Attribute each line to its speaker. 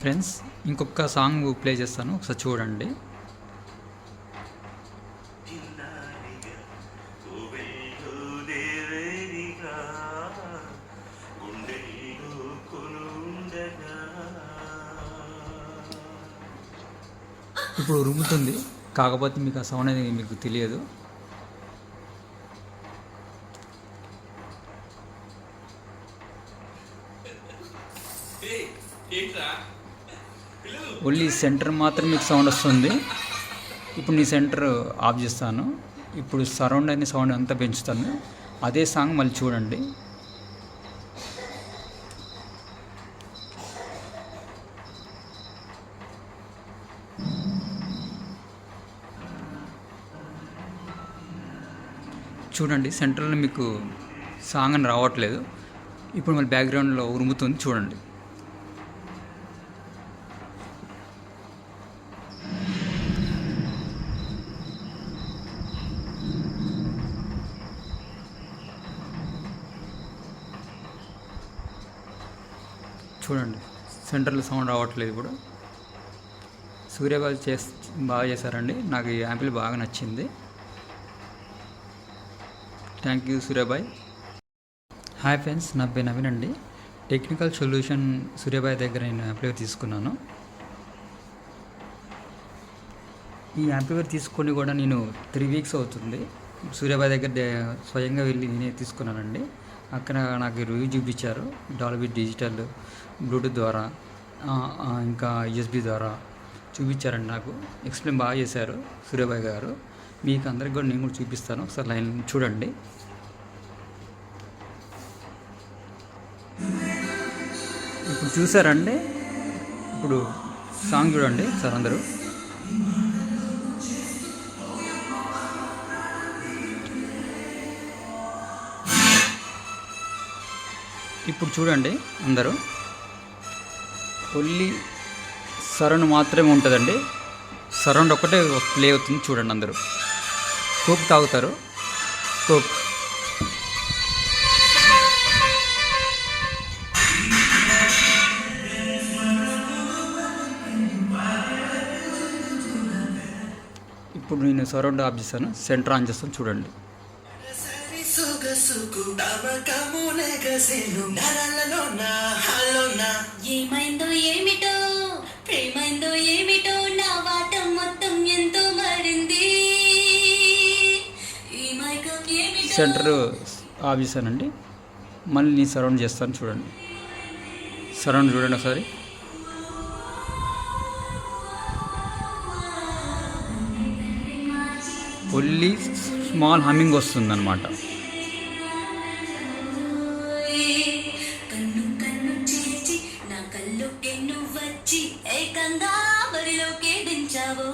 Speaker 1: Friends, ఇంకొక song play చేస్తాను, ఒకసారి చూడండి. ఇప్పుడు ఉరుముతుంది, కాకపోతే మీకు ఆ సౌండ్ అనేది మీకు తెలియదు. ఓన్లీ సెంటర్ మాత్రం మీకు సౌండ్ వస్తుంది. ఇప్పుడు నీ సెంటర్ ఆఫ్ చేస్తాను. ఇప్పుడు సరౌండ్ అనే సౌండ్ అంతా పెంచుతాను. అదే సాంగ్ మళ్ళీ చూడండి. చూడండి, సెంటర్లో మీకు సాంగ్ అని రావట్లేదు. ఇప్పుడు మళ్ళీ బ్యాక్గ్రౌండ్లో ఉరుముతుంది, చూడండి. చూడండి, సెంటర్లో సౌండ్ రావట్లేదు. ఇప్పుడు సూర్యబాబు బాగా చేశారండి. నాకు ఈ యాంపిల్ బాగా నచ్చింది. Thank you Suryabhai. Hi friends, నా పేరు నవీన్ అండి. టెక్నికల్ సొల్యూషన్ సూర్యబాయ్ దగ్గర నేను యాంప్లిఫైర్ తీసుకున్నాను. ఈ యాంప్లిఫైర్ తీసుకొని కూడా నేను 3 వీక్స్ అవుతుంది. సూర్యబాయ్ దగ్గర స్వయంగా వెళ్ళి నేనే తీసుకున్నానండి. అక్కడ నాకు రివ్యూ చూపించారు. డాల్బీ డిజిటల్, బ్లూటూత్ ద్వారా, ఇంకా యూఎస్బి ద్వారా చూపించారండి. నాకు ఎక్స్ప్లెయిన్ బాగా చేశారు సూర్యబాయ్ గారు. మీకు అందరికి కూడా నేను కూడా చూపిస్తాను, ఒకసారి లైన్ చూడండి. ఇప్పుడు చూసారండి. ఇప్పుడు సాంగ్ చూడండి సార్ అందరూ. ఇప్పుడు చూడండి అందరూ, ఓన్లీ సరౌండ్ మాత్రమే ఉంటుందండి. సరౌండ్ ఒక్కటే ప్లే అవుతుంది, చూడండి అందరూ. కోక్ తాగుతారు, కోక్. ఇప్పుడు నేను సరౌండ్ ఆఫ్ చేస్తాను, సెంటర్ ఆన్ చేస్తాను, చూడండి.
Speaker 2: ఏమైందో ఏమిటో, ప్రేమైందో ఏమిటో, నా వాటం మొత్తం ఎంతో మారింది.
Speaker 1: సెంటర్ ఆఫ్ చేశానండి. మళ్ళీ నేను సరౌండ్ చేస్తాను, చూడండి. సరౌండ్ చూడండి ఒకసారి. ఓన్లీ స్మాల్ హమ్మింగ్ వస్తుందన్నమాట.
Speaker 2: నా కళ్ళుకే నువ్వు వచ్చి ఏకంగా బరిలోకే దించావు.